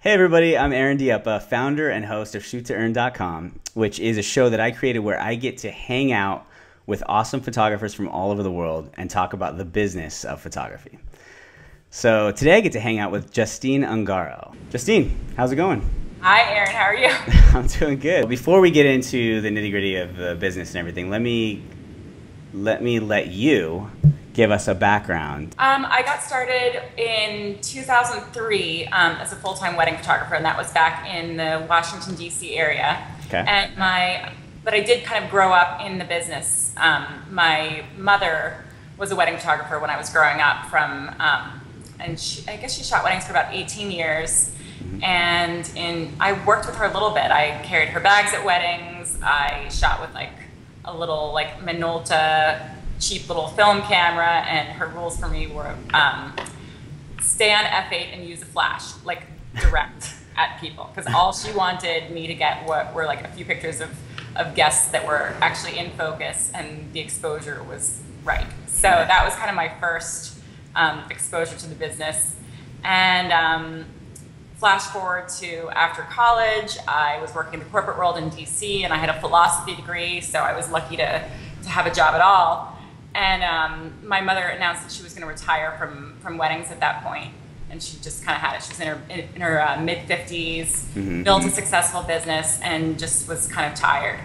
Hey everybody, I'm Aaron Dieppa, founder and host of ShootToEarn.com, which is a show that I created where I get to hang out with awesome photographers from all over the world and talk about the business of photography. So today I get to hang out with Justine Ungaro. Justine, how's it going? Hi Aaron, how are you? I'm doing good. Before we get into the nitty-gritty of the business and everything, let me let you give us a background. I got started in 2003 as a full-time wedding photographer, and that was back in the Washington, D.C. area. Okay. But I did kind of grow up in the business. My mother was a wedding photographer when I was growing up and I guess she shot weddings for about 18 years. Mm-hmm. And I worked with her a little bit. I carried her bags at weddings. I shot with like a little like Minolta cheap little film camera, and her rules for me were stay on F8 and use a flash, like direct at people, because all she wanted me to get were like a few pictures of guests that were actually in focus and the exposure was right. So that was kind of my first exposure to the business. And flash forward to after college, I was working in the corporate world in DC, and I had a philosophy degree, so I was lucky to have a job at all. And my mother announced that she was going to retire from weddings at that point, and she just kind of had it. She was in her mid-50s, mm-hmm. built a successful business, and just was kind of tired.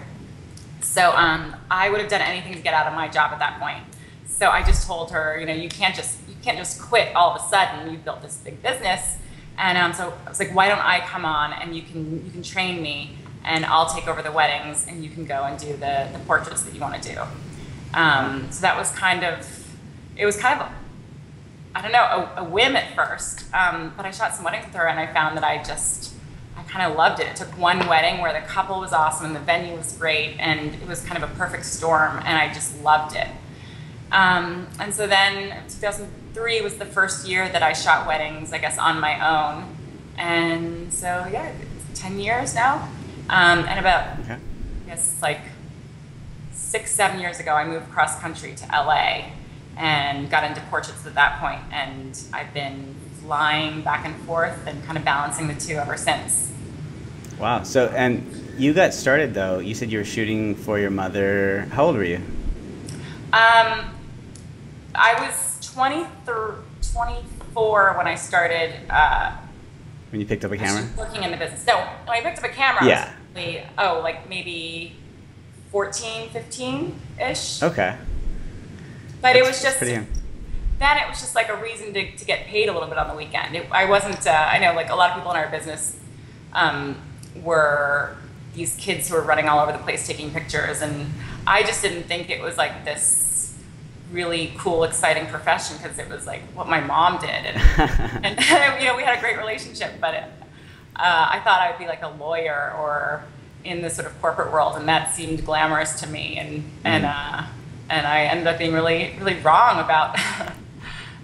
So I would have done anything to get out of my job at that point. So I just told her, you can't just quit all of a sudden. You've built this big business, and so I was like, why don't I come on and you can train me, and I'll take over the weddings, and you can go and do the portraits that you want to do. So that was kind of a whim at first, but I shot some weddings with her, and I found that I kind of loved it. It took one wedding where the couple was awesome and the venue was great, and it was kind of a perfect storm, and I just loved it. And so then 2003 was the first year that I shot weddings, I guess, on my own. And so, yeah, it's 10 years now. And about, I guess, like 6-7 years ago, I moved cross country to LA and got into portraits at that point, and I've been flying back and forth and kind of balancing the two ever since. Wow. So, and you got started though, you said you were shooting for your mother. How old were you? I was 24 when I started. When you picked up a camera? Working in the business. No, when I picked up a camera, yeah. I was like maybe 14, 15-ish. Okay. But it was just, then it was just like a reason to get paid a little bit on the weekend. I wasn't, I know like a lot of people in our business were these kids who were running all over the place taking pictures, and I just didn't think it was like this really cool, exciting profession, because it was like what my mom did. And we had a great relationship, but I thought I would be like a lawyer or in the sort of corporate world, and that seemed glamorous to me, and I ended up being really, really wrong about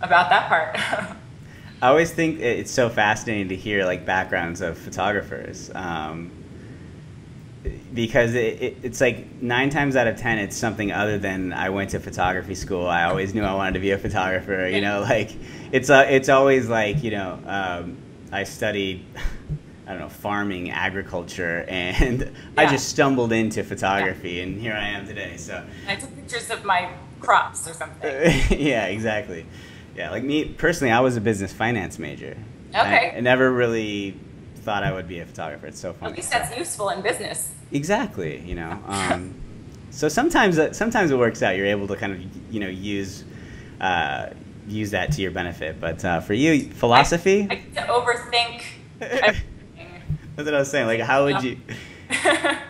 that part. I always think it's so fascinating to hear like backgrounds of photographers, because it's like 9 times out of 10 it's something other than I went to photography school. I always knew I wanted to be a photographer. Like it's always like I studied, I don't know, farming, agriculture, and I just stumbled into photography, and here I am today. So I took pictures of my crops or something. Yeah, exactly. Yeah, like me personally, I was a business finance major. Okay. I never really thought I would be a photographer. It's so funny. At least that's useful in business. Exactly. So sometimes it works out. You're able to kind of use that to your benefit. But for you, philosophy. I get to overthink everything. That's what I was saying. Like, how would you?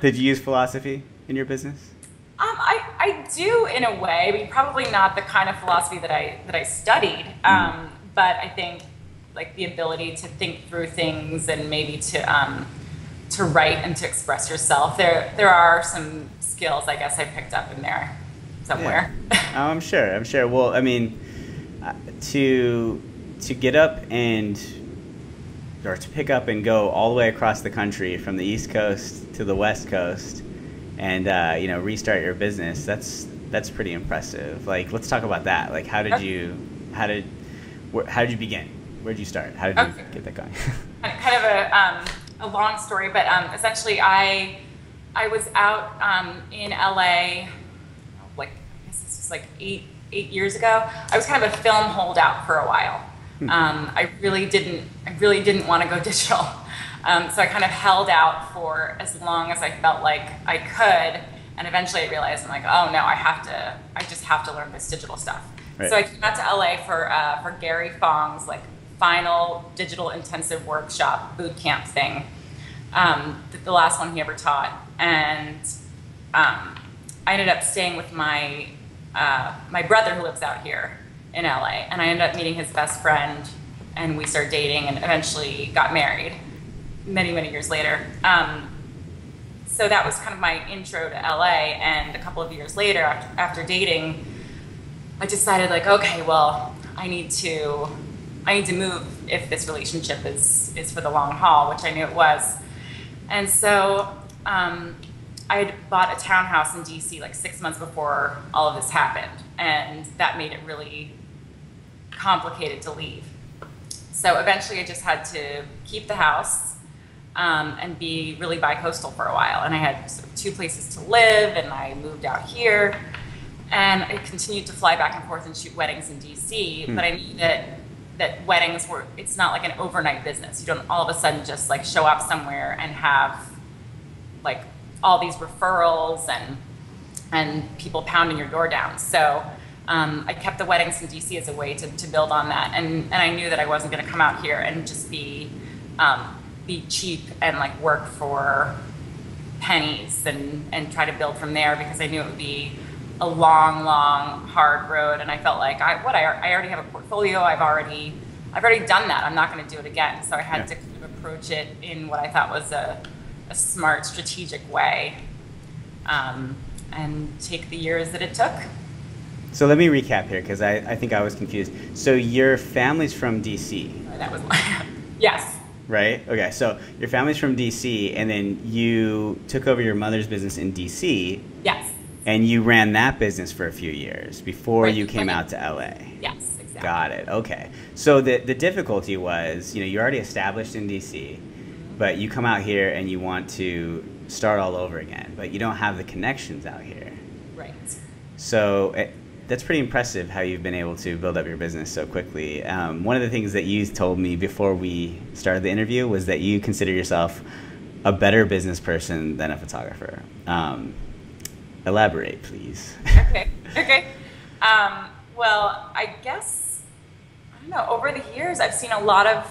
Did you use philosophy in your business? I do in a way, but probably not the kind of philosophy that I studied. But I think like the ability to think through things and maybe to write and to express yourself. There are some skills I guess I picked up in there somewhere. Yeah. Oh, I'm sure. Well, I mean, to get up or to pick up and go all the way across the country from the East Coast to the West Coast, and restart your business. That's pretty impressive. Like, let's talk about that. Like, how did you begin? where'd you start? How did you get that going? Kind of a long story, but essentially I was out in LA, like I guess this was like eight years ago. I was kind of a film holdout for a while. I really didn't want to go digital, so I kind of held out for as long as I felt like I could, and eventually I realized I'm like, oh no, I just have to learn this digital stuff. Right. So I came out to LA for Gary Fong's like final digital intensive workshop boot camp thing, the last one he ever taught, and I ended up staying with my brother who lives out here in LA, and I ended up meeting his best friend, and we started dating and eventually got married many years later. So that was kind of my intro to LA, and a couple of years later after dating, I decided like, okay, well, I need to move if this relationship is for the long haul, which I knew it was. And so I had bought a townhouse in DC like 6 months before all of this happened, and that made it really complicated to leave. So eventually I just had to keep the house and be really bi-coastal for a while. And I had sort of 2 places to live, and I moved out here. And I continued to fly back and forth and shoot weddings in DC, but I knew that weddings it's not like an overnight business. You don't all of a sudden just like show up somewhere and have like all these referrals and people pounding your door down. So I kept the weddings in DC as a way to build on that. And I knew that I wasn't gonna come out here and just be cheap and like work for pennies and try to build from there, because I knew it would be a long, hard road, and I felt like I already have a portfolio. I've already done that. I'm not going to do it again. So I had to kind of approach it in what I thought was a smart, strategic way, and take the years that it took. So let me recap here, because I think I was confused. So your family's from DC. That was my yes. Right? Okay, so your family's from DC, and then you took over your mother's business in DC. Yes. And you ran that business for a few years before you came out to LA. Yes, exactly. Got it. Okay. So the difficulty was, you're already established in DC, but you come out here and you want to start all over again, but you don't have the connections out here. Right. So that's pretty impressive how you've been able to build up your business so quickly. One of the things that you told me before we started the interview was that you consider yourself a better business person than a photographer. Elaborate, please. Okay. Well, I guess, I don't know, over the years I've seen a lot of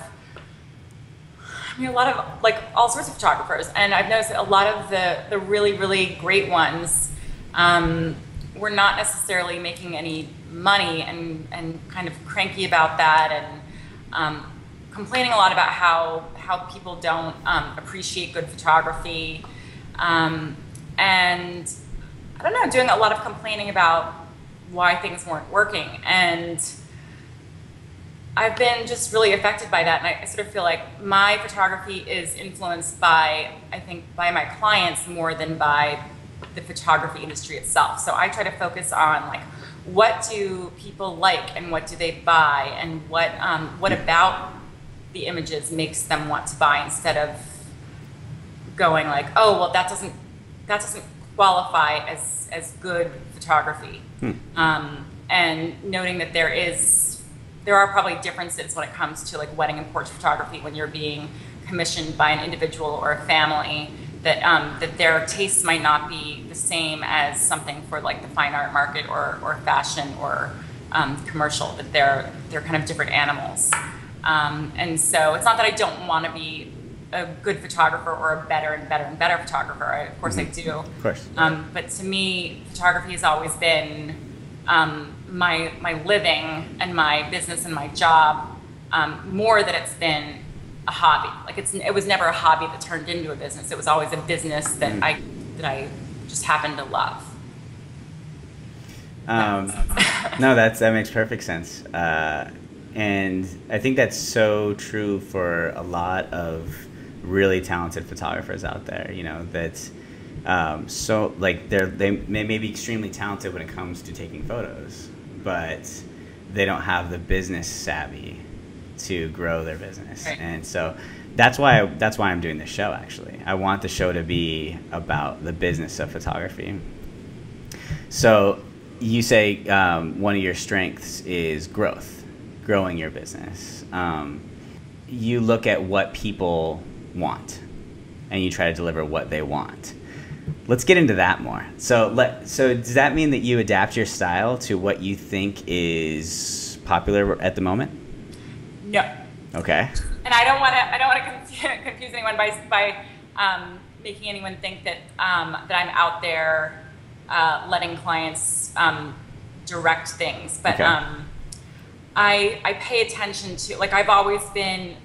like all sorts of photographers, and I've noticed that a lot of the really great ones were not necessarily making any money, and kind of cranky about that, and complaining a lot about how people don't appreciate good photography, and I don't know, doing a lot of complaining about why things weren't working. And I've been just really affected by that. And I sort of feel like my photography is influenced by, I think, by my clients more than by the photography industry itself. So I try to focus on like, what do people like and what do they buy, and what about the images makes them want to buy, instead of going like, oh, well, that doesn't qualify as good photography. And noting that there are probably differences when it comes to like wedding and portrait photography, when you're being commissioned by an individual or a family, that their tastes might not be the same as something for like the fine art market or fashion or commercial, that they're kind of different animals. And so it's not that I don't want to be a good photographer or a better and better photographer. Of course I do. Of course. But to me, photography has always been my living and my business and my job, more than it's been a hobby. Like it was never a hobby that turned into a business. It was always a business that I just happened to love. No, that makes perfect sense. And I think that's so true for a lot of really talented photographers out there, that so like they may be extremely talented when it comes to taking photos, but they don't have the business savvy to grow their business. Right. And so that's why I'm doing this show, actually. I want the show to be about the business of photography. So you say one of your strengths is growing your business. You look at what people want and you try to deliver what they want. Let's get into that more. So does that mean that you adapt your style to what you think is popular at the moment? No. Okay. And I don't want to confuse anyone by making anyone think that that I'm out there letting clients direct things. But okay. I pay attention to, like, I've always been,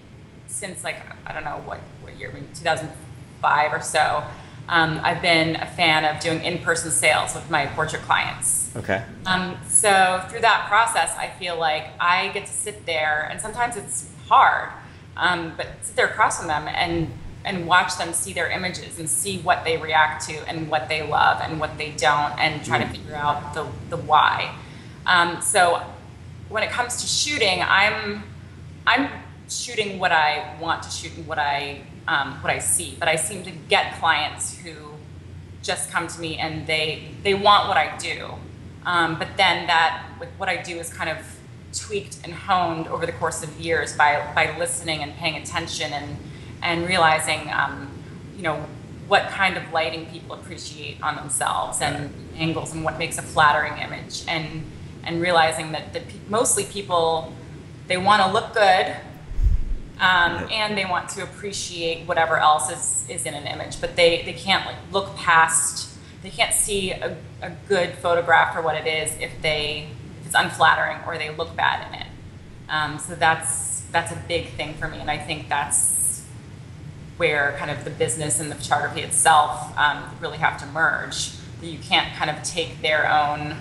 since, like, I don't know what year, maybe 2005 or so. I've been a fan of doing in-person sales with my portrait clients. Okay. So through that process, I feel like I get to sit there, and sometimes it's hard, but sit there across from them and watch them see their images and see what they react to and what they love and what they don't, and try to figure out the why. So when it comes to shooting, I'm shooting what I want to shoot and what I see, but I seem to get clients who just come to me and they want what I do, but then what I do is kind of tweaked and honed over the course of years by listening and paying attention and realizing what kind of lighting people appreciate on themselves and angles and what makes a flattering image, and realizing that mostly people, they want to look good. And they want to appreciate whatever else is in an image, but they can't, like, look past. They can't see a good photograph for what it is if it's unflattering or they look bad in it. So that's a big thing for me, and I think that's where kind of the business and the photography itself really have to merge. That you can't kind of take their own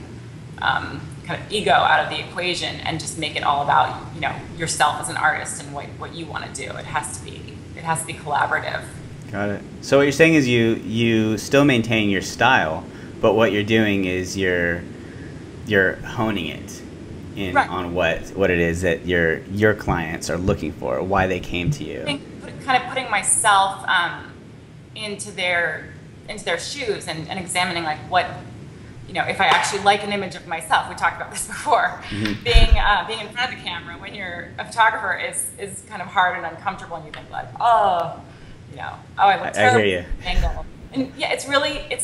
kind of ego out of the equation and just make it all about yourself as an artist and what you want to do. It has to be collaborative. Got it. So what you're saying is you still maintain your style, but what you're doing is you're honing it in right. on what it is that your clients are looking for, why they came to you. I think kind of putting myself into their shoes and examining, like, what, if I actually like an image of myself. We talked about this before. Mm-hmm. Being in front of the camera when you're a photographer is kind of hard and uncomfortable, and you think, like, I look terrible. I hear you. Angle. And yeah, it's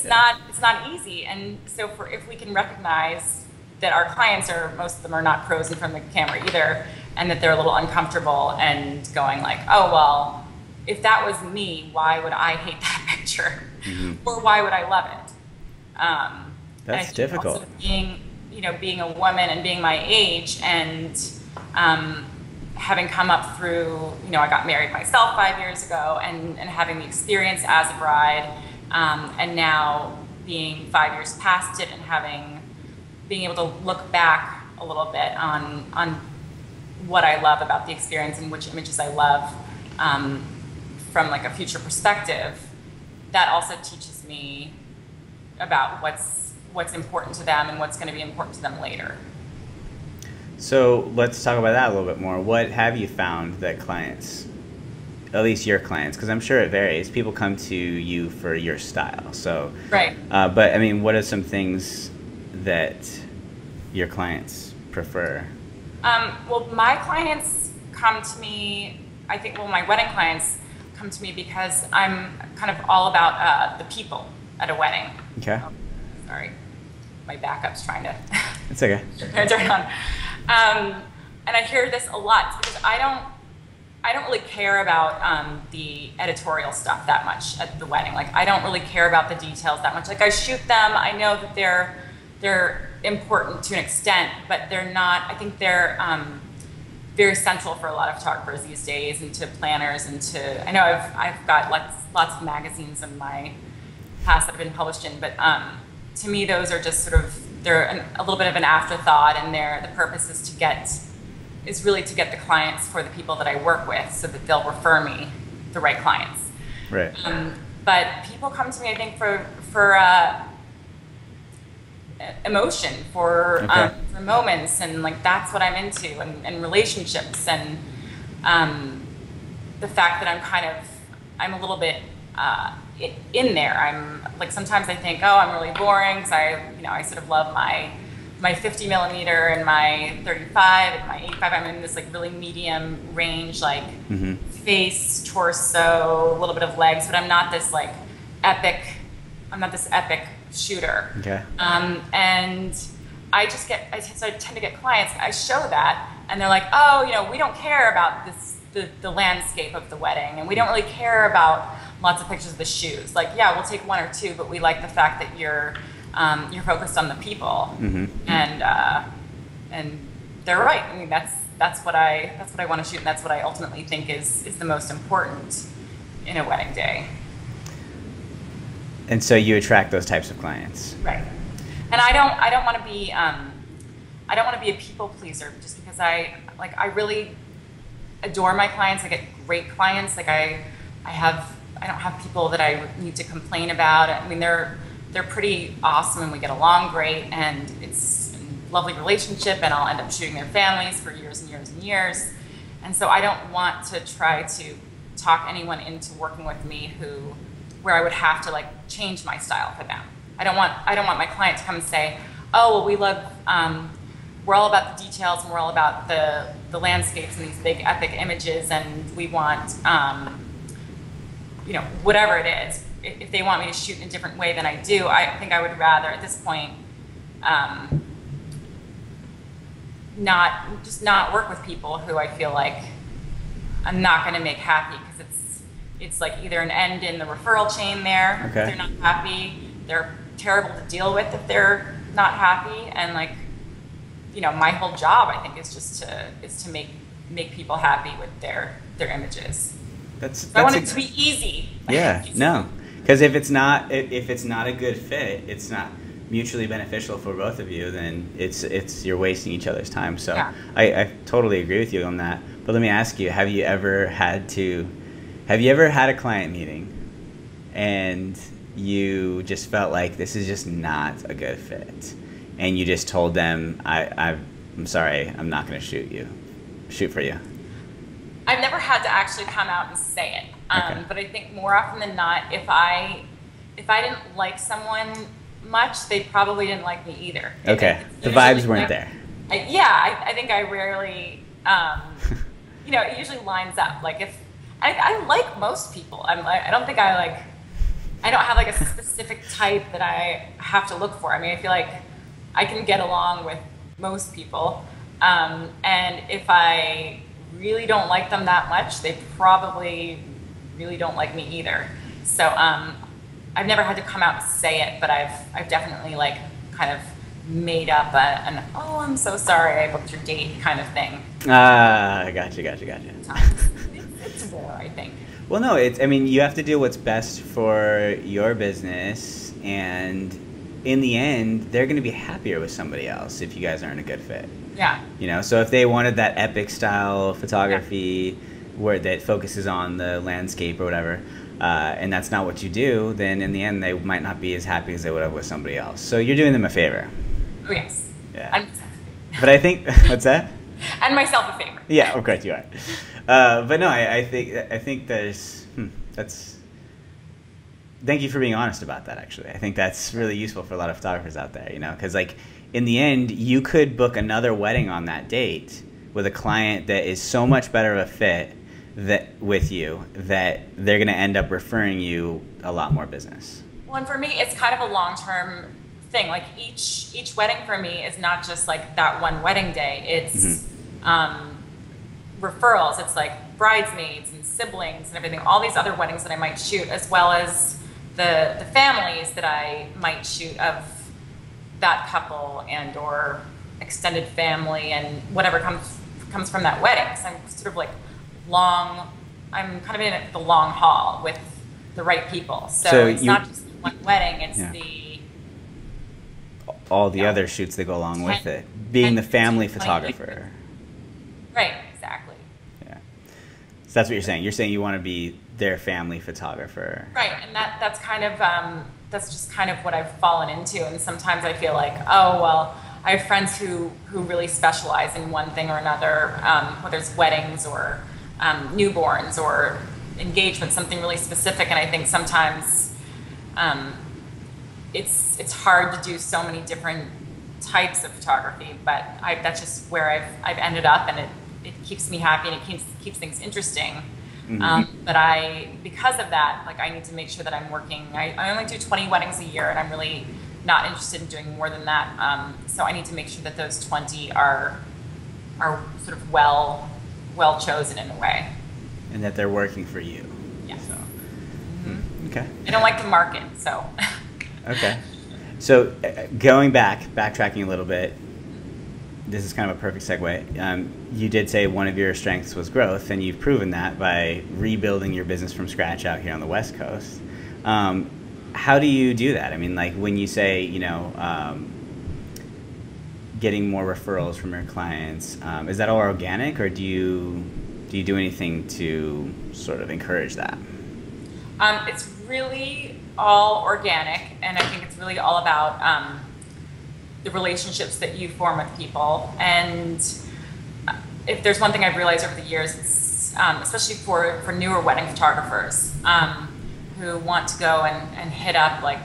not easy. And so if we can recognize that our clients most of them are not pros in front of the camera either, and that they're a little uncomfortable and going like, oh, well, if that was me, why would I hate that picture? Mm-hmm. Or why would I love it? That's difficult. Also being a woman and being my age and having come up through, I got married myself 5 years ago, and having the experience as a bride, and now being 5 years past it and being able to look back a little bit on what I love about the experience and which images I love from, like, a future perspective. That also teaches me about what's important to them and what's going to be important to them later. So let's talk about that a little bit more. What have you found that clients, at least your clients, because I'm sure it varies, people come to you for your style. So right. But I mean, what are some things that your clients prefer? Well, my clients come to me, my wedding clients come to me because I'm kind of all about the people at a wedding. Okay. Oh, sorry. My backup's trying to it's okay. turn on. And I hear this a lot because I don't really care about the editorial stuff that much at the wedding. Like, I don't really care about the details that much. Like, I shoot them. I know that they're important to an extent, but they're not. I think they're very central for a lot of photographers these days, and to planners, and to, I know I've got lots of magazines in my past that have been published in, but to me, those are just sort of, they're a little bit of an afterthought, and the purpose is really to get the clients for the people that I work with, so that they'll refer me the right clients. Right. But people come to me, I think, for emotion, for moments, and, like, that's what I'm into, and relationships, and the fact that I'm a little bit in there. I'm like, sometimes I think, oh, I'm really boring because I sort of love my 50 millimeter and my 35 and my 85. I'm in this like really medium range, like face, torso, a little bit of legs, but I'm not this epic shooter. Okay. And so I tend to get clients, I show that, and they're like, oh, we don't care about the landscape of the wedding, and we don't really care about lots of pictures of the shoes. Like, yeah, we'll take one or two, but we like the fact that you're focused on the people. And they're right. I mean, that's what I want to shoot, and that's what I ultimately think is the most important in a wedding day. And so you attract those types of clients, right? And I don't want to be a people pleaser, just because I really adore my clients. I get great clients. Like I don't have people that I need to complain about. I mean, they're pretty awesome, and we get along great, and it's a lovely relationship, and I'll end up shooting their families for years and years and years. And so I don't want to try to talk anyone into working with me where I would have to like change my style for them. I don't want my client to come and say, oh, well, we love, we're all about the details, and we're all about the landscapes and these big epic images, and we want, whatever it is. If they want me to shoot in a different way than I do, I think I would rather at this point not work with people who I feel like I'm not going to make happy, because it's like either an end in the referral chain there. Okay. If they're not happy, they're terrible to deal with if they're not happy, and like, my whole job, I think, is to make people happy with their images. I want it to be easy. Yeah, no, because if it's not a good fit, it's not mutually beneficial for both of you, then you're wasting each other's time. So yeah. I totally agree with you on that. But let me ask you, have you ever had a client meeting and you just felt like this is just not a good fit, and you just told them, I'm sorry, I'm not going to shoot for you? I've never had to actually come out and say it, Okay. But I think more often than not, if I didn't like someone much, they probably didn't like me either. Okay, the vibes weren't there. I think I rarely, it usually lines up. Like if I like most people, I don't have like a specific type that I have to look for. I mean, I feel like I can get along with most people, and if I really don't like them that much, they probably really don't like me either. So I've never had to come out and say it, but I've definitely like kind of made up an oh, I'm so sorry I booked your date kind of thing. Gotcha. It's rare, I think. Well, no, you have to do what's best for your business, and in the end, they're going to be happier with somebody else if you guys aren't a good fit. Yeah. So if they wanted that epic style photography where that focuses on the landscape or whatever, and that's not what you do, then in the end, they might not be as happy as they would have with somebody else. So you're doing them a favor. Oh, yes. Yeah. But I think, what's that? And myself a favor. Yeah, of course you are. But no, I think that's. Thank you for being honest about that. Actually, I think that's really useful for a lot of photographers out there. Because like in the end, you could book another wedding on that date with a client that is so much better of a fit with you that they're going to end up referring you a lot more business. Well, and for me, it's kind of a long-term thing. Like each wedding for me is not just like that one wedding day. It's referrals. It's like bridesmaids and siblings and everything. All these other weddings that I might shoot, as well as the families that I might shoot of that couple and or extended family and whatever comes from that wedding. So I'm sort of like I'm kind of in it for the long haul with the right people. So it's not just one wedding, it's all the other shoots that go along with it. Being the family photographer. Right, exactly. Yeah. So that's what you're saying. You're saying you want to be their family photographer. Right, and that's kind of that's just kind of what I've fallen into. And sometimes I feel like, oh well, I have friends who really specialize in one thing or another, whether it's weddings or newborns or engagements, something really specific. And I think sometimes it's hard to do so many different types of photography, but that's just where I've ended up, and it keeps me happy and it keeps things interesting. But because of that, like, I need to make sure that I'm working. I only do 20 weddings a year, and I'm really not interested in doing more than that. So I need to make sure that those 20 are sort of well chosen in a way. And that they're working for you. Yes. So. Okay. I don't like to market, so. Okay. So backtracking a little bit, this is kind of a perfect segue. You did say one of your strengths was growth, and you've proven that by rebuilding your business from scratch out here on the West Coast. How do you do that? I mean, like, when you say, getting more referrals from your clients, is that all organic, or do you do anything to sort of encourage that? It's really all organic, and I think it's really all about the relationships that you form with people. And if there's one thing I've realized over the years, it's especially for newer wedding photographers who want to go and hit up like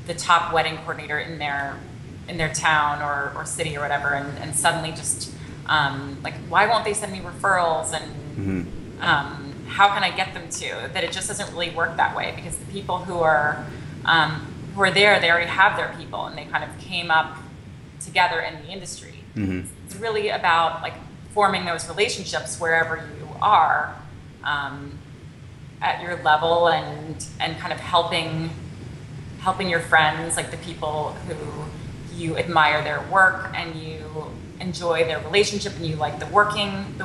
the top wedding coordinator in their town or city or whatever, and suddenly just like, why won't they send me referrals, and how can I get them to? That it just doesn't really work that way, because the people who are there, they already have their people, and they kind of came up together in the industry. It's really about like forming those relationships wherever you are at your level, and kind of helping your friends, like the people who you admire their work and you enjoy their relationship and you like the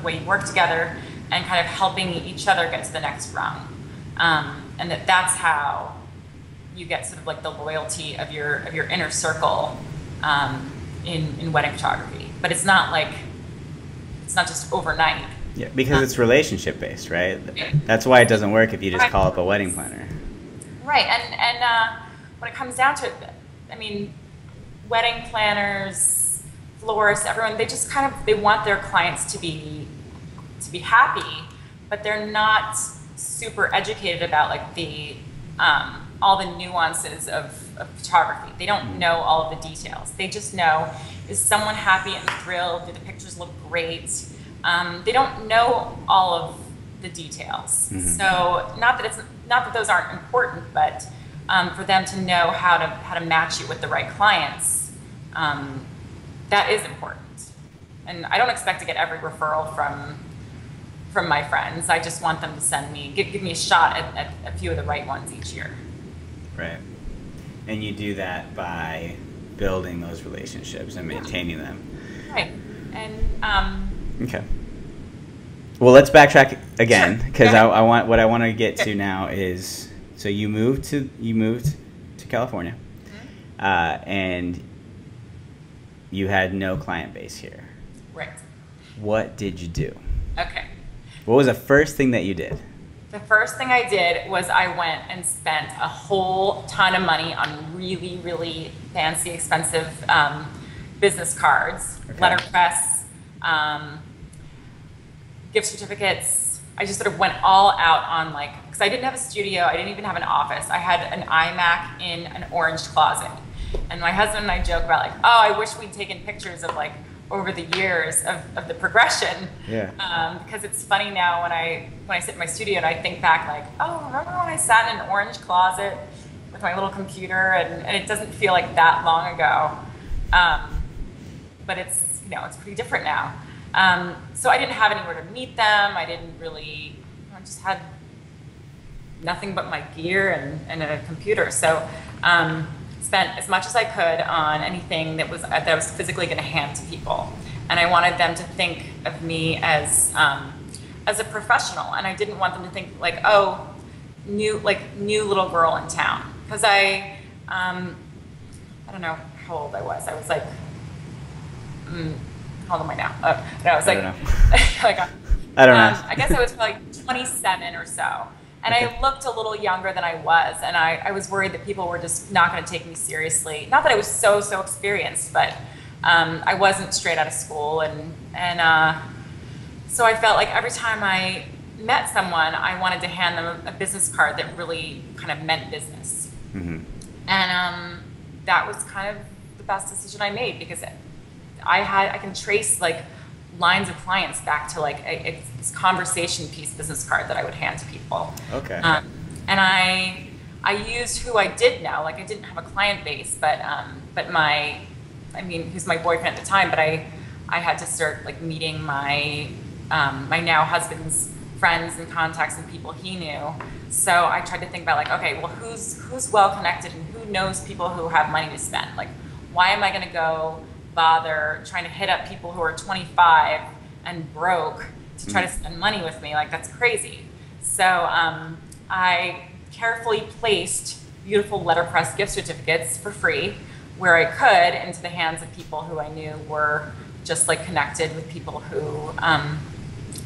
way you work together, and kind of helping each other get to the next rung. And that's how you get sort of like the loyalty of your inner circle in wedding photography. But it's not just overnight. Yeah, because it's relationship based, right? That's why it doesn't work if you just call up a wedding planner. Right, and when it comes down to it, I mean, wedding planners, florists, everyone, they want their clients to be happy, but they're not super educated about like the all the nuances of photography. They don't know all of the details. They just know, is someone happy and thrilled? Do the pictures look great? They don't know all of the details. So not that those aren't important, but for them to know how to match you with the right clients, that is important. And I don't expect to get every referral from my friends. I just want them to give me a shot at a few of the right ones each year. Right. And you do that by building those relationships and maintaining them. Right. And okay. Well, let's backtrack again, because what I want to get to now is, so you moved to California, and you had no client base here. Right. What did you do? Okay. What was the first thing that you did? The first thing I did was I went and spent a whole ton of money on really, really fancy, expensive business cards, letterpress, gift certificates. I just sort of went all out on because I didn't have a studio, I didn't even have an office. I had an iMac in an orange closet. And my husband and I joke about oh, I wish we'd taken pictures of over the years of the progression. Yeah. Because it's funny now when I sit in my studio and I think back oh, remember when I sat in an orange closet with my little computer, and it doesn't feel like that long ago. But it's, it's pretty different now. So I didn't have anywhere to meet them. I didn't really, I just had nothing but my gear and a computer. So spent as much as I could on anything that I was physically going to hand to people, and I wanted them to think of me as a professional, and I didn't want them to think oh, new little girl in town, because I don't know how old I was. I was how old am I now? No, I was I don't know. I guess I was probably 27 or so. And okay. I looked a little younger than I was, and I was worried that people were just not going to take me seriously. Not that I was so experienced, but I wasn't straight out of school, and so I felt like every time I met someone, I wanted to hand them a business card that really kind of meant business. Mm-hmm. And that was kind of the best decision I made, because I can trace like lines of clients back to like this conversation piece business card that I would hand to people. Okay. And I used who I did know. Like I didn't have a client base, but who's my boyfriend at the time, but I had to start like meeting my now husband's friends and contacts and people he knew. So I tried to think about like, okay, well, who's well connected and who knows people who have money to spend? Like, why am I going to go bother trying to hit up people who are 25 and broke to try to spend money with me? Like, that's crazy. So I carefully placed beautiful letterpress gift certificates for free where I could into the hands of people who I knew were just like connected with people who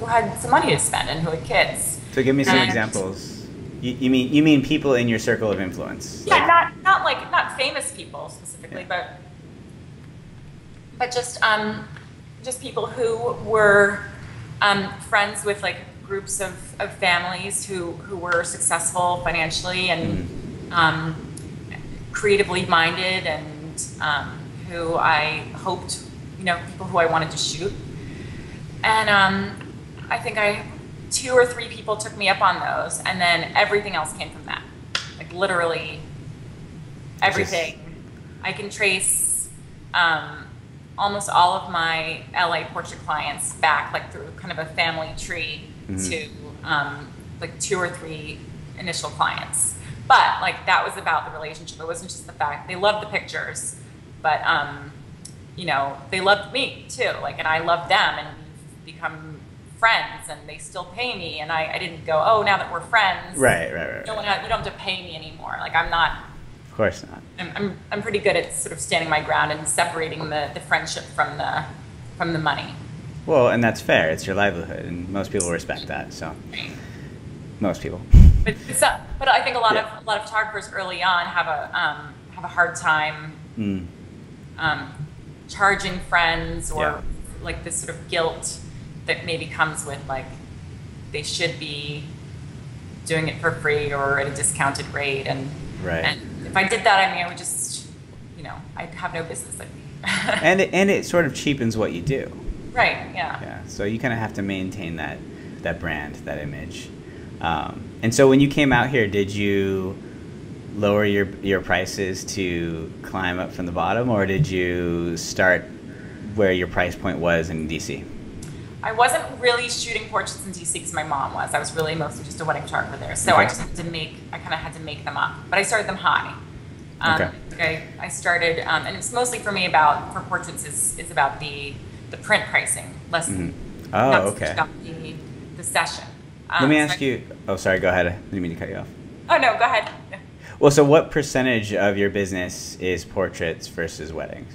had some money to spend and who had kids. So give me some examples. You mean people in your circle of influence? Yeah, like, not famous people specifically, yeah. but just people who were friends with like groups of families who were successful financially and creatively minded, and who I hoped, people who I wanted to shoot. And I think 2 or 3 people took me up on those, and then everything else came from that. Like literally everything. I can trace almost all of my LA portrait clients back like through kind of a family tree to like 2 or 3 initial clients. But like that was about the relationship. It wasn't just the fact they loved the pictures, but they loved me too. Like, and I loved them, and we've become friends, and they still pay me. And I didn't go, oh, now that we're friends, right. You don't have to pay me anymore. Like I'm not. Of course not. I'm pretty good at sort of standing my ground and separating the friendship from the money. Well, and that's fair. It's your livelihood, and most people respect that. So, most people. But I think a lot of photographers early on have a hard time charging friends, or like this sort of guilt that maybe comes with like they should be doing it for free or at a discounted rate, and if I did that, I would just I'd have no business. and it sort of cheapens what you do. Right. Yeah. Yeah. So you kind of have to maintain that brand, that image. And so when you came out here, did you lower your prices to climb up from the bottom, or did you start where your price point was in DC? I wasn't really shooting portraits in DC because my mom was. I was really mostly just a wedding photographer there. So I kind of had to make them up. But I started them high. I started, and it's mostly for me for portraits is about the print pricing, less about the session. Let me ask you. Oh, sorry. Go ahead. I didn't mean to cut you off. Oh no, go ahead. Well, so what percentage of your business is portraits versus weddings?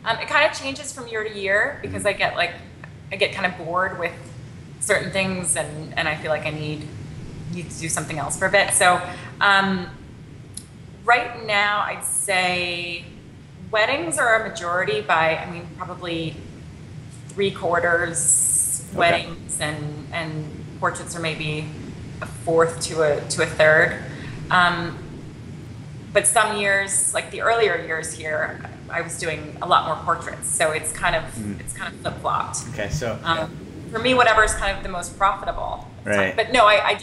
It kind of changes from year to year because I get kind of bored with certain things, and I feel like I need to do something else for a bit. So right now, I'd say weddings are a majority by probably 3/4 weddings, and portraits are maybe 1/4 to a 1/3. But some years, like the earlier years here, I was doing a lot more portraits, so it's kind of flip flopped. Okay, so for me, whatever is kind of the most profitable. Right. But no, I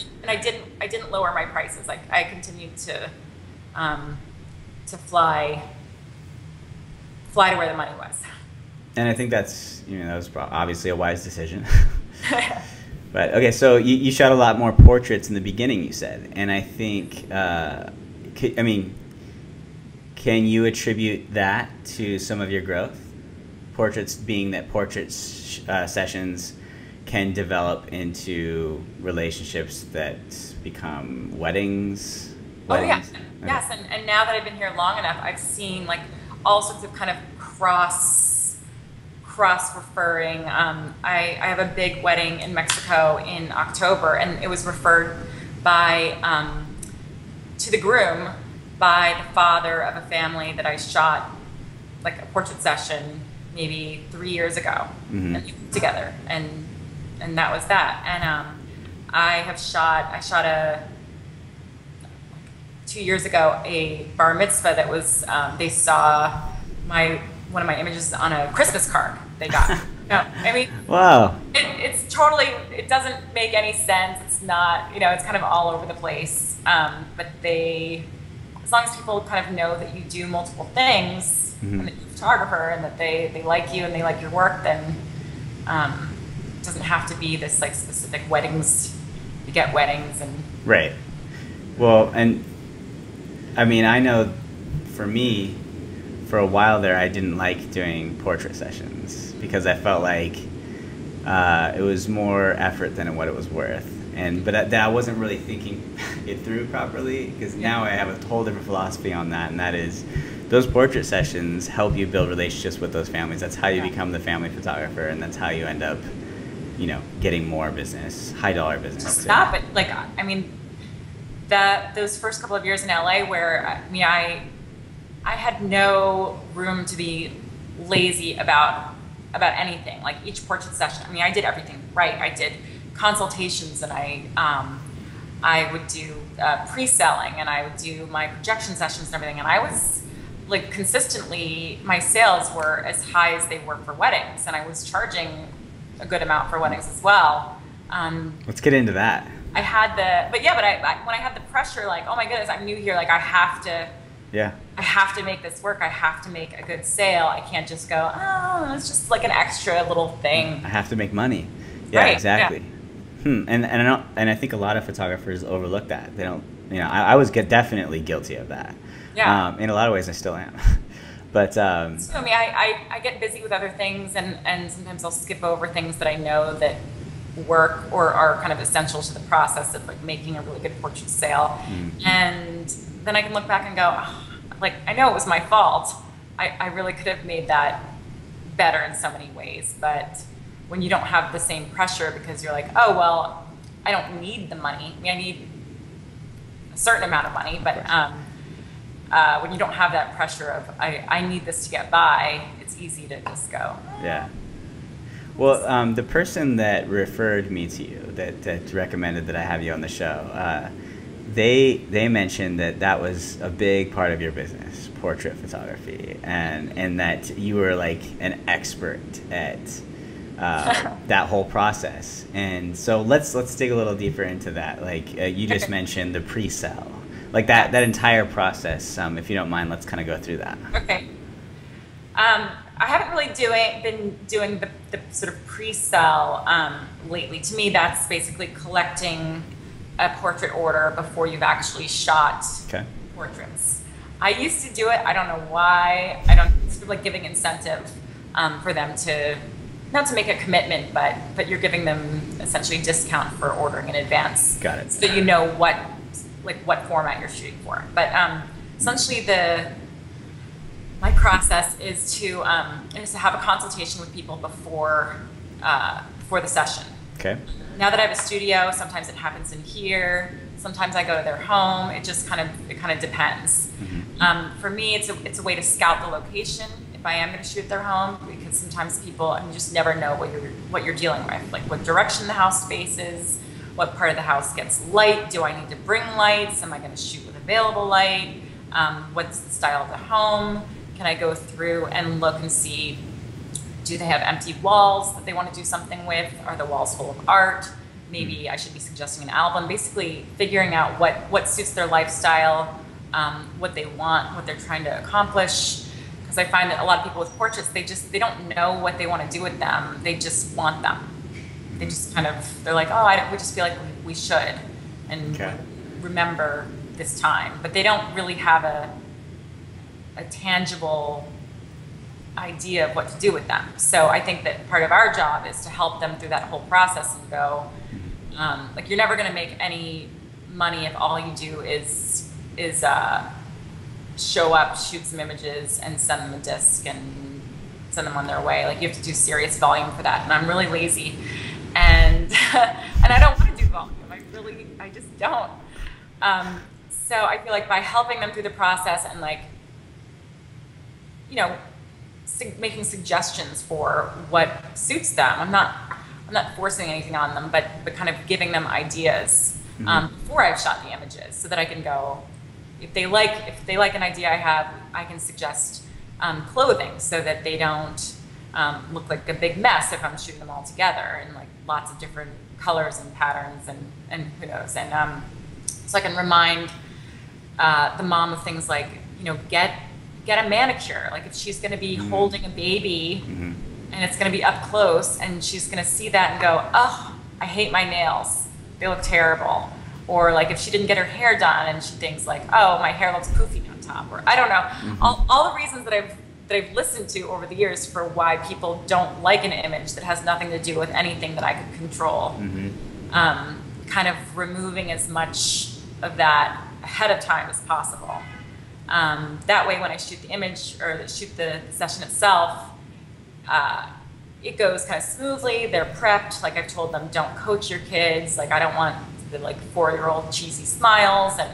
didn't lower my prices. Like I continued to fly to where the money was. And I think that's that was obviously a wise decision. But okay, so you shot a lot more portraits in the beginning, you said, and I think. Can you attribute that to some of your growth? Portraits being that sessions can develop into relationships that become weddings. Oh yeah, yes. And now that I've been here long enough, I've seen like all sorts of kind of cross referring. I have a big wedding in Mexico in October, and it was referred by. To the groom by the father of a family that I shot like a portrait session maybe 3 years ago, and we were together, and that was that. And I shot 2 years ago a bar mitzvah that was, they saw one of my images on a Christmas card they got. No, I mean, wow. It's totally, it doesn't make any sense. It's not, it's kind of all over the place. But as long as people kind of know that you do multiple things, and that you're a photographer, and that they like you and they like your work, then it doesn't have to be this like specific weddings. You get weddings and right. Well, and I mean, I know for me, for a while there, I didn't like doing portrait sessions because I felt like it was more effort than what it was worth. But I wasn't really thinking it through properly, because now I have a whole different philosophy on that, and that is those portrait sessions help you build relationships with those families. That's how you become the family photographer, and that's how you end up, getting more business, high dollar business. Stop it. Like, I mean, those first couple of years in LA where, I had no room to be lazy about anything. Like each portrait session, I did everything right. I did consultations, and I would do pre-selling, and I would do my projection sessions and everything. And I was like, consistently, my sales were as high as they were for weddings, and I was charging a good amount for weddings as well. Let's get into that. I had when I had the pressure, like, oh my goodness, I'm new here, like I have to make this work. I have to make a good sale. I can't just go, oh, it's just like an extra little thing. I have to make money. Yeah, right, exactly. Yeah. And I think a lot of photographers overlook that. They don't. I was definitely guilty of that. Yeah. In a lot of ways, I still am. But so, I get busy with other things, and sometimes I'll skip over things that I know that work or are kind of essential to the process of like making a really good portrait sale. And then I can look back and go, oh, like, I know it was my fault. I really could have made that better in so many ways. But when you don't have the same pressure, because you're like, oh, well, I don't need the money. I need a certain amount of money, but when you don't have that pressure of, I need this to get by, it's easy to just go. Yeah. Well, the person that referred me to you, that recommended that I have you on the show, they mentioned that was a big part of your business, portrait photography, and that you were like an expert at that whole process. And so let's dig a little deeper into that. Like you just mentioned the pre-sale, like that entire process. If you don't mind, let's kind of go through that. Okay. I haven't really been doing the sort of pre-sale lately. To me, that's basically collecting a portrait order before you've actually shot portraits. I used to do it. I don't know why. It's sort of like giving incentive for them to, not to make a commitment, but you're giving them essentially a discount for ordering in advance. Got it. So that you know what format you're shooting for. But essentially my process is to have a consultation with people before the session. Okay. Now that I have a studio, sometimes it happens in here. Sometimes I go to their home. It just kind of depends. Mm-hmm. For me, it's a way to scout the location if I am going to shoot at their home, because sometimes people, you just never know what you're dealing with, like what direction the house faces, what part of the house gets light. Do I need to bring lights? Am I going to shoot with available light? What's the style of the home? Can I go through and look and see, do they have empty walls that they want to do something with? Are the walls full of art? Maybe I should be suggesting an album. Basically figuring out what suits their lifestyle, what they want, what they're trying to accomplish. Because I find that a lot of people with portraits, they don't know what they want to do with them. They just want them. They just they're like, oh, we just feel like we should, and remember this time. But they don't really have a tangible idea of what to do with them. So I think that part of our job is to help them through that whole process and go, like, you're never going to make any money if all you do is show up, shoot some images, and send them a disc and send them on their way. Like, you have to do serious volume for that, and I'm really lazy, and and I don't want to do volume. I just don't. So I feel like by helping them through the process and, like, making suggestions for what suits them. I'm not forcing anything on them, but kind of giving them ideas before I've shot the images, so that I can go, if they like an idea I have, I can suggest clothing so that they don't look like a big mess if I'm shooting them all together in like lots of different colors and patterns and who knows. And so I can remind the mom of things like, you know, get a manicure. Like if she's going to be holding a baby and it's going to be up close and she's going to see that and go, oh, I hate my nails. They look terrible. Or like if she didn't get her hair done and she thinks like, oh, my hair looks poofy on top. Or I don't know. All the reasons that I've listened to over the years for why people don't like an image that has nothing to do with anything that I could control. Kind of removing as much of that ahead of time as possible. That way when I shoot the image or shoot the session itself, it goes kind of smoothly. They're prepped. Like I've told them, don't coach your kids. Like I don't want the like 4-year-old cheesy smiles, and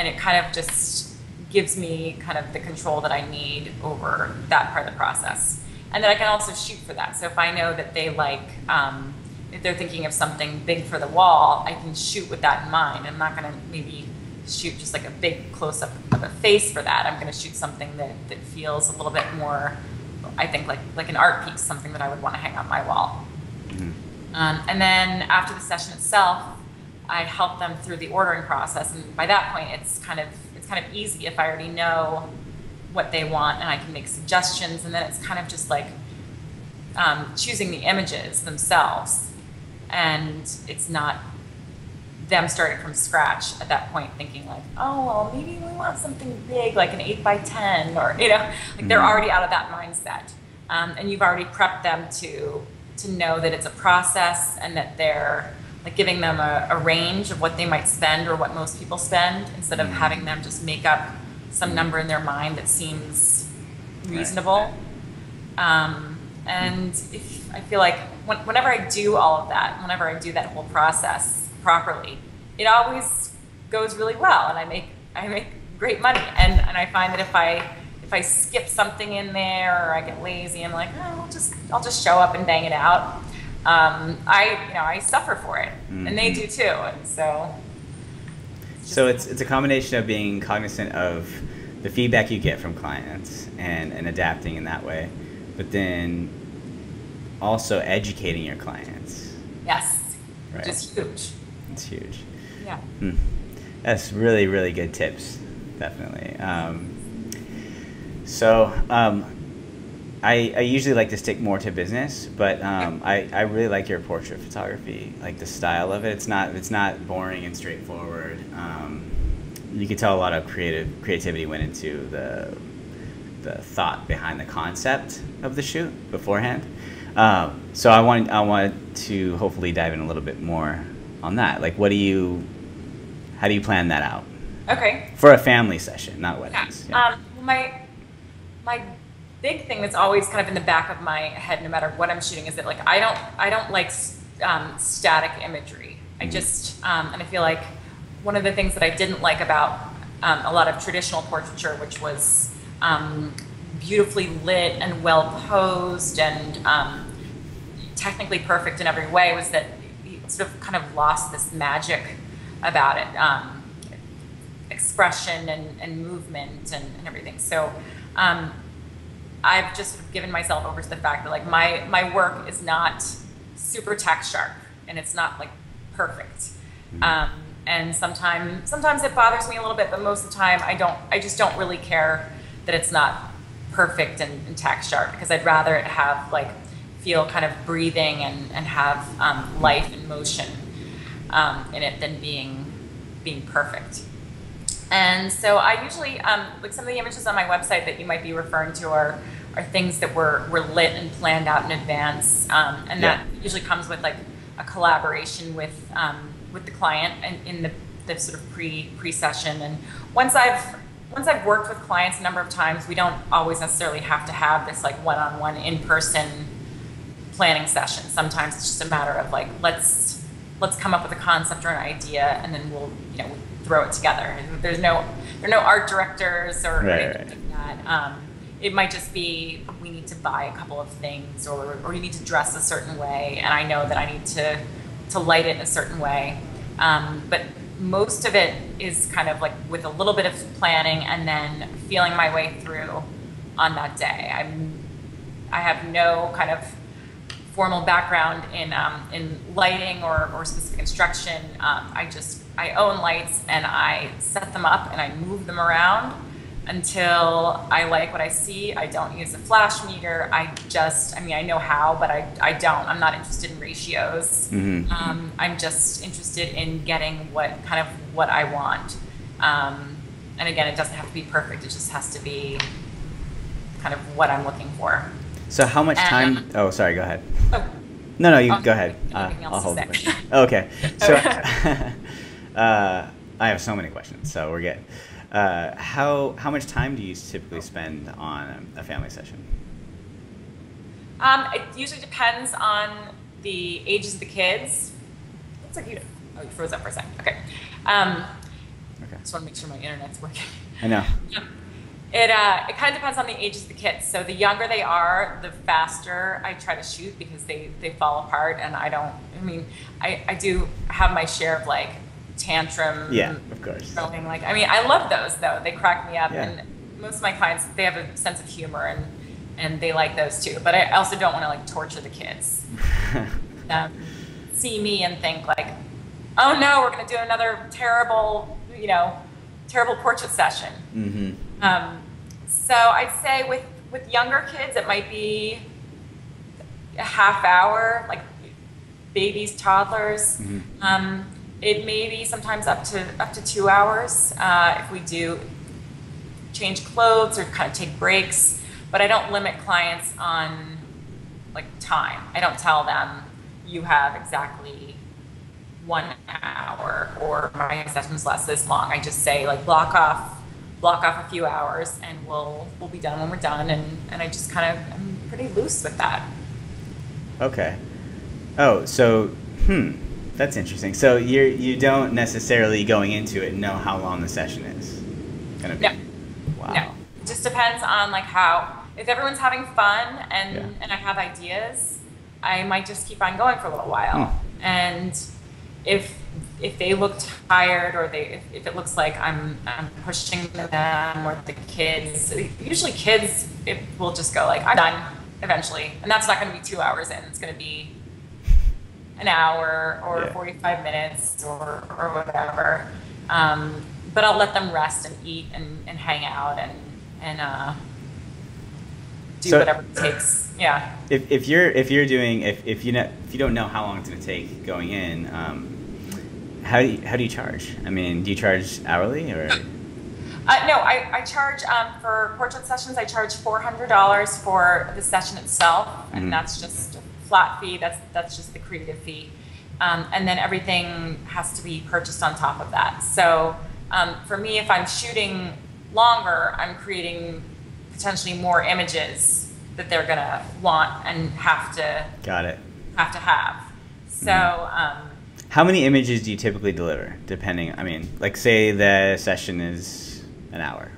it kind of just gives me kind of the control that I need over that part of the process. And then I can also shoot for that. So if I know that they like, if they're thinking of something big for the wall, I can shoot with that in mind. I'm not going to maybe shoot just like a big close-up of a face for that. I'm going to shoot something that feels a little bit more, I think, like an art piece, something that I would want to hang on my wall. And then after the session itself, I help them through the ordering process. And by that point, it's kind of easy if I already know what they want and I can make suggestions. And then it's kind of just like choosing the images themselves. And it's not them starting from scratch at that point thinking like, oh, well, maybe we want something big, like an 8x10, or, you know, like they're already out of that mindset. And you've already prepped them to know that it's a process and that they're like giving them a range of what they might spend or what most people spend, instead of having them just make up some number in their mind that seems reasonable. And if I feel like whenever I do all of that, whenever I do that whole process properly, it always goes really well, and I make great money. And I find that if I skip something in there or I get lazy, I'm like, oh, I'll just show up and bang it out. I suffer for it, and they do too. And so it's a combination of being cognizant of the feedback you get from clients and adapting in that way, but then also educating your clients. Yes, right. Which is huge. It's huge. Yeah. That's really, really good tips, definitely. I usually like to stick more to business, but I really like your portrait photography, like the style of it. It's not boring and straightforward. You could tell a lot of creativity went into the thought behind the concept of the shoot beforehand. So I wanted to hopefully dive in a little bit more on that. Like, how do you plan that out? Okay. For a family session, not weddings. Yeah. My big thing that's always kind of in the back of my head, no matter what I'm shooting, is that like I don't like static imagery. I just and I feel like one of the things that I didn't like about a lot of traditional portraiture, which was beautifully lit and well posed and technically perfect in every way, was that it sort of kind of lost this magic about it, expression and movement and everything. So I've just sort of given myself over to the fact that like my work is not super tack sharp and it's not like perfect. And sometimes it bothers me a little bit, but most of the time I just don't really care that it's not perfect and tack sharp, because I'd rather it have like feel kind of breathing and have life and motion in it than being perfect. And so I usually, like some of the images on my website that you might be referring to are things that were lit and planned out in advance. And that usually comes with like a collaboration with the client and in the sort of pre-session. And once I've worked with clients a number of times, we don't always necessarily have to have this like one-on-one in-person planning session. Sometimes it's just a matter of like, let's come up with a concept or an idea, and then we'll throw it together. There are no art directors or anything like that. it might just be we need to buy a couple of things, or you need to dress a certain way, and I know that I need to light it in a certain way. But most of it is kind of like with a little bit of planning and then feeling my way through on that day. I have no kind of formal background in lighting or specific instruction. I own lights, and I set them up and I move them around until I like what I see. I don't use a flash meter. I know how, but I don't. I'm not interested in ratios. Mm-hmm. I'm just interested in getting what I want. And again, it doesn't have to be perfect. It just has to be kind of what I'm looking for. So how much time? Oh, sorry. Go ahead. Oh. No, you go ahead. I'll hold the question. Okay. So I have so many questions, so we're good. How much time do you typically spend on a family session? It usually depends on the ages of the kids. Looks like you froze up for a second. Okay. Okay. Just want to make sure my internet's working. I know. It kind of depends on the ages of the kids. So the younger they are, the faster I try to shoot, because they fall apart, and I do have my share of like tantrum. Yeah, of course. Throwing, I love those though. They crack me up, and most of my clients, they have a sense of humor, and they like those too. But I also don't want to like torture the kids. See me and think like, oh no, we're going to do another terrible portrait session. Mm-hmm. So I'd say with younger kids, it might be a half hour, like babies, toddlers. Mm-hmm. It may be sometimes up to 2 hours if we do change clothes or kind of take breaks. But I don't limit clients on like time. I don't tell them you have exactly 1 hour or my session's less this long. I just say like block off a few hours, and we'll be done when we're done. And I just I'm pretty loose with that. Okay. Oh, so that's interesting. So you don't necessarily going into it know how long the session is gonna be. No. Wow. No. It just depends on like if everyone's having fun and I have ideas, I might just keep on going for a little while. And if they look tired, or if it looks like I'm pushing them, or the kids, usually kids, it will just go like, I'm done eventually. And that's not going to be 2 hours in. It's going to be an hour or 45 minutes or whatever. But I'll let them rest and eat and hang out and do whatever it takes. Yeah. If you don't know how long it's going to take going in, how do you charge? I mean, do you charge hourly or? No, I charge for portrait sessions. I charge $400 for the session itself, and that's just a flat fee. That's just the creative fee, and then everything has to be purchased on top of that. So for me, if I'm shooting longer, I'm creating potentially more images that they're gonna want and have to. Got it. Have. So. How many images do you typically deliver? Like say the session is an hour.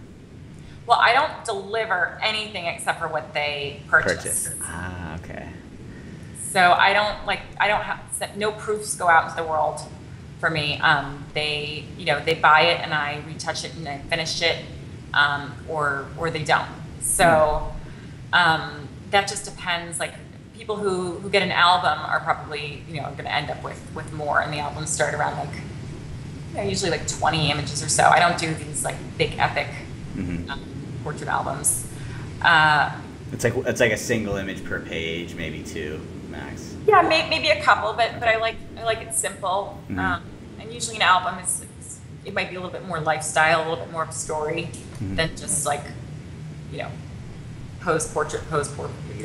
Well, I don't deliver anything except for what they purchase. Ah, okay. So I don't have, no proofs go out into the world for me. They buy it and I retouch it and I finish it, or they don't. So that just depends. Like, people who get an album are probably going to end up with more, and the albums start around like usually like 20 images or so. I don't do these like big epic portrait albums. It's like a single image per page, maybe 2 max. Yeah, maybe a couple, but I like it simple. And usually an album it might be a little bit more lifestyle, a little bit more of a story than just like pose portrait.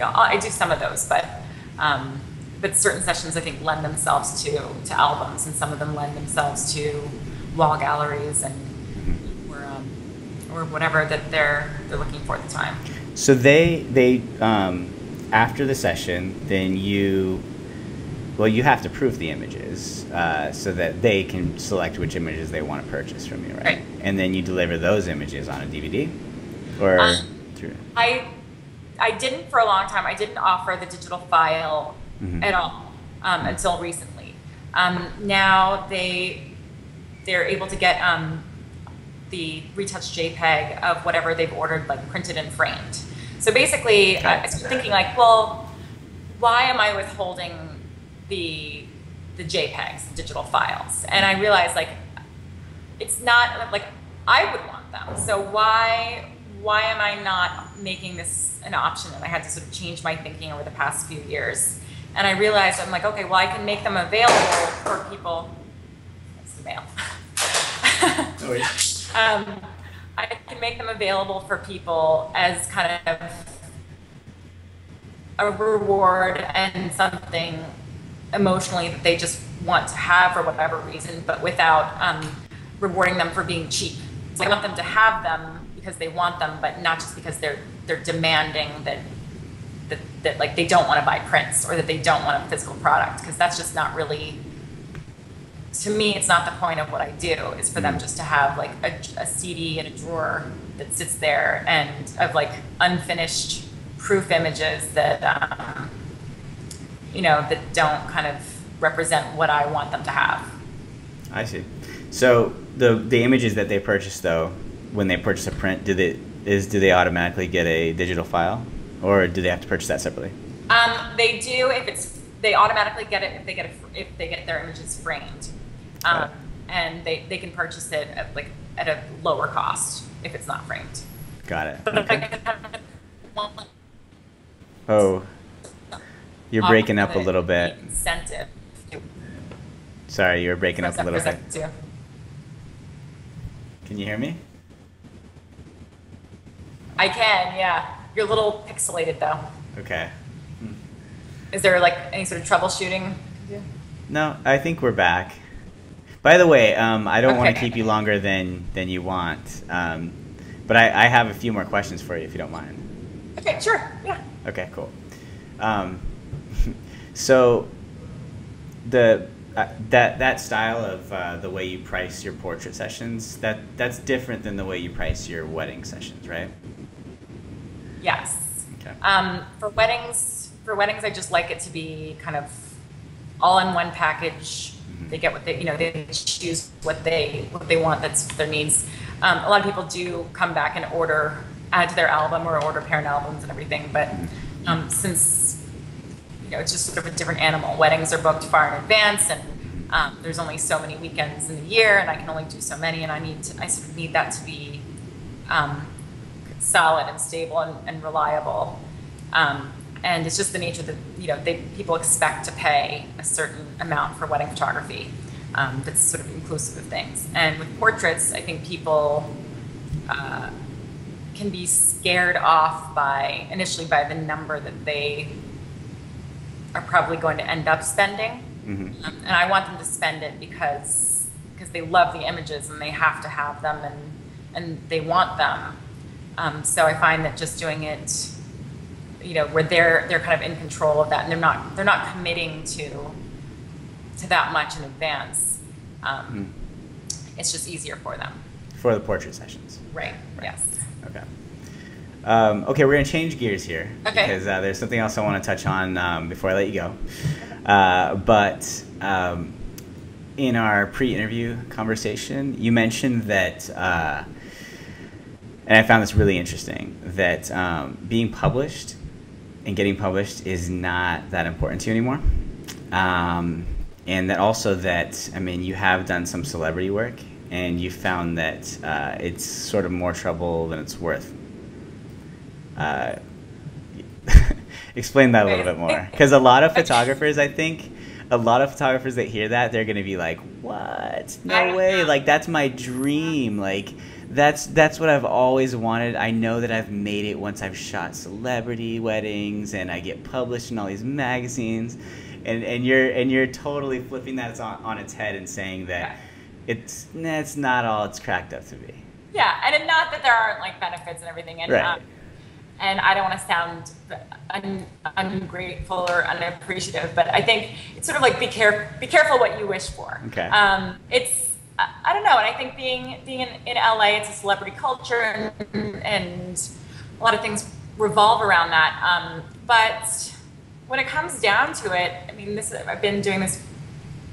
I do some of those, but certain sessions I think lend themselves to albums, and some of them lend themselves to wall galleries and or whatever that they're looking for at the time. So they after the session, then you have to proof the images so that they can select which images they want to purchase from you, right? And then you deliver those images on a DVD or through? I didn't for a long time. I didn't offer the digital file at all until recently. Now they're able to get the retouched JPEG of whatever they've ordered, like printed and framed. So basically, I started thinking like, well, why am I withholding the JPEGs, the digital files? And I realized like, it's not like I would want them. So why am I not making this an option? And I had to sort of change my thinking over the past few years. And I realized, I'm like, okay, well, I can make them available for people. That's the mail. I can make them available for people as kind of a reward and something emotionally that they just want to have for whatever reason, but without rewarding them for being cheap. So I want them to have them because they want them, but not just because they're demanding that like they don't want to buy prints or that they don't want a physical product, because that's just not really, to me, it's not the point of what I do. Is for them just to have like a CD in a drawer that sits there and of like unfinished proof images that that don't kind of represent what I want them to have. I see. So the images that they purchase, though, when they purchase a print, do they automatically get a digital file, or do they have to purchase that separately? They do they automatically get it if they get their images framed, and they can purchase it at a lower cost if it's not framed. Got it. Okay. Oh, you're breaking up a little bit. Incentive. Sorry, you were breaking up a little bit. Can you hear me? I can, yeah. You're a little pixelated though. Okay. Is there like any sort of troubleshooting? No, I think we're back. By the way, I don't want to keep you longer than you want, but I have a few more questions for you if you don't mind. Okay, sure, yeah. Okay, cool. So that style of the way you price your portrait sessions, that's different than the way you price your wedding sessions, right? Yes. Okay. For weddings, I just like it to be kind of all in one package. They get what they choose what they want. That's their needs. A lot of people do come back and add to their album or order parent albums and everything. But since it's just sort of a different animal. Weddings are booked far in advance, and there's only so many weekends in the year, and I can only do so many, and I sort of need that to be solid and stable and reliable. And it's just the nature that people expect to pay a certain amount for wedding photography. That's sort of inclusive of things. And with portraits, I think people can be scared off initially by the number that they are probably going to end up spending. And I want them to spend it because they love the images and they have to have them and they want them. So I find that just doing it, where they're kind of in control of that, and they're not committing to that much in advance. It's just easier for them. For the portrait sessions. Right. Yes. Okay. Okay, we're gonna change gears here because there's something else I want to touch on before I let you go. But in our pre-interview conversation, you mentioned that. And I found this really interesting, that being published and getting published is not that important to you anymore. And that also you have done some celebrity work, and you found that it's sort of more trouble than it's worth. Explain that a little bit more. Because a lot of photographers, I think, that hear that, they're going to be like, what? No way. Like, that's my dream. Like, that's what I've always wanted. I know that I've made it once I've shot celebrity weddings and I get published in all these magazines. And you're totally flipping that on its head and saying that it's not all it's cracked up to be. Yeah, and not that there aren't like benefits and everything. And, right. And I don't want to sound ungrateful or unappreciative, but I think it's sort of like be careful what you wish for. Okay. I don't know, and I think being in LA, it's a celebrity culture, and a lot of things revolve around that. But when it comes down to it, I mean, I've been doing this,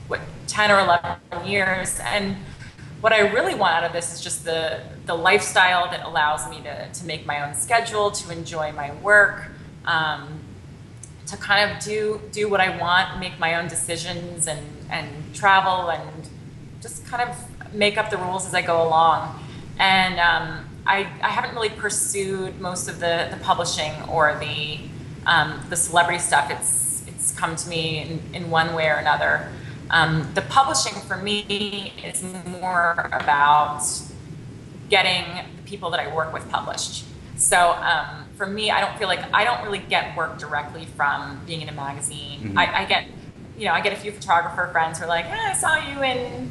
what, 10 or 11 years, and what I really want out of this is just the lifestyle that allows me to make my own schedule, to enjoy my work, to kind of do what I want, make my own decisions, and travel, and just kind of make up the rules as I go along. And I haven't really pursued most of the publishing or the celebrity stuff. It's come to me in one way or another. The publishing for me is more about getting the people that I work with published. So for me, I don't really get work directly from being in a magazine. Mm-hmm. I get a few photographer friends who are like, I saw you in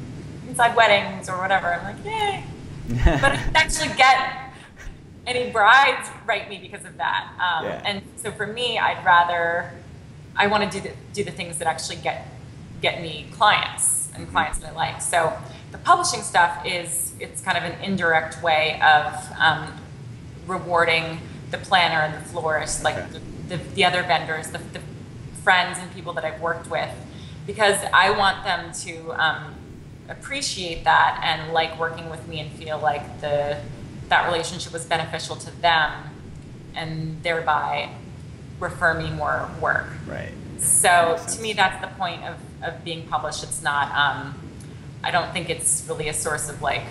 Inside Weddings or whatever. I'm like, yay. But I didn't actually get any brides write me because of that. And so for me, I want to do the things that actually get me clients and clients that I like. So the publishing stuff it's kind of an indirect way of rewarding the planner and the florist, like the other vendors, the friends and people that I've worked with, because I want them to appreciate that and like working with me and feel like that relationship was beneficial to them, and thereby refer me more work. Right. So to me, that's the point of being published. It's not, I don't think it's really a source of like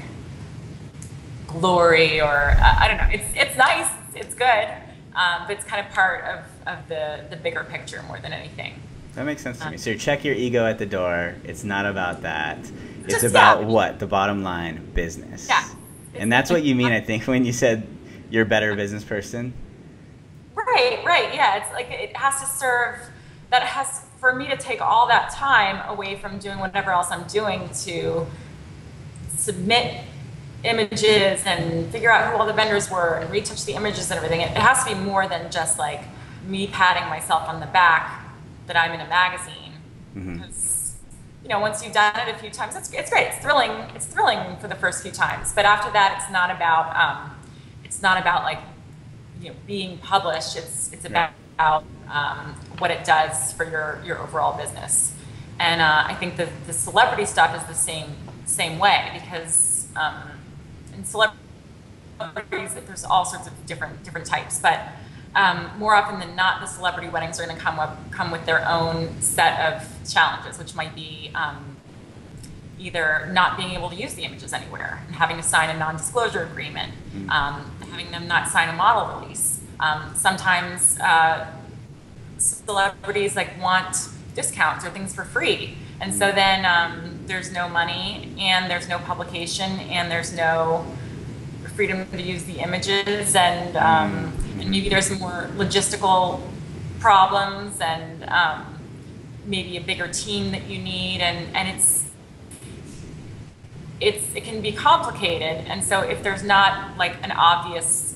glory or, I don't know, it's nice, it's good, but it's kind of part of the bigger picture more than anything. That makes sense to me. So you check your ego at the door. It's not about that. It's about what? The bottom line, business. Yeah. And that's what you mean, I think, when you said you're a better business person. Right, yeah. It's like it has to serve, that has, for me to take all that time away from doing whatever else I'm doing to submit images and figure out who all the vendors were and retouch the images and everything. It has to be more than just like me patting myself on the back that I'm in a magazine. Because, once you've done it a few times, it's great. It's thrilling. It's thrilling for the first few times. But after that, it's not about like, being published. It's about what it does for your overall business. And I think the celebrity stuff is the same way, because in celebrities there's all sorts of different types, but more often than not, the celebrity weddings are going to come with their own set of challenges, which might be either not being able to use the images anywhere and having to sign a non-disclosure agreement, having them not sign a model release. Sometimes celebrities want discounts or things for free, and so then there's no money, and there's no publication, and there's no freedom to use the images, and maybe there's more logistical problems, and maybe a bigger team that you need, and it can be complicated. And so if there's not like an obvious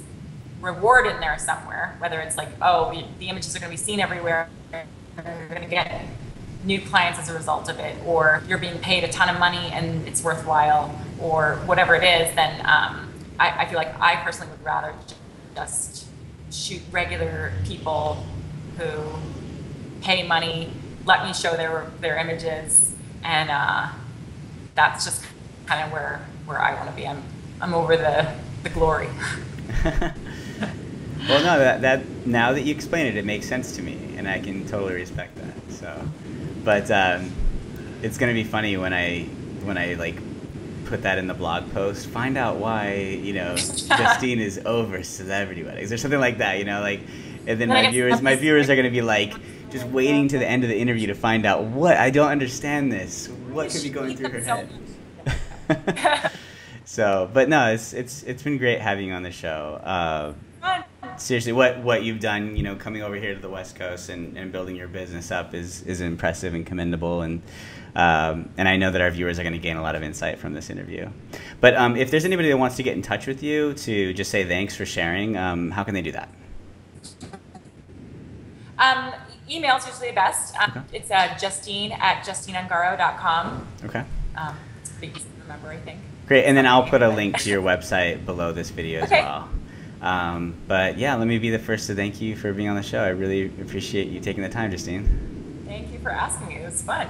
reward in there somewhere, whether it's like, oh, the images are going to be seen everywhere, you're going to get new clients as a result of it, or you're being paid a ton of money and it's worthwhile, or whatever it is, then I feel like I personally would rather just shoot regular people who pay money, let me show their images, and that's just kind of where I want to be. I'm over the glory. Well, no, that now that you explain it, it makes sense to me, and I can totally respect that. So, but it's gonna be funny when I like put that in the blog post. Find out why Justine is over celebrity weddings or something like that. And then my viewers are gonna be like just waiting to the end of the interview to find out what I don't understand this. What could be going through her head? So, but no, it's been great having you on the show. Seriously, what you've done, coming over here to the West Coast and building your business up is impressive and commendable, and I know that our viewers are going to gain a lot of insight from this interview. But if there's anybody that wants to get in touch with you to just say thanks for sharing, how can they do that? Email is usually the best. Okay. It's Justine@JustineUngaro.com. Okay. It's easy to remember, I think. Great, and then I'll put a link to your website below this video as well. But yeah, let me be the first to thank you for being on the show. I really appreciate you taking the time, Justine. Thank you for asking me. It was fun.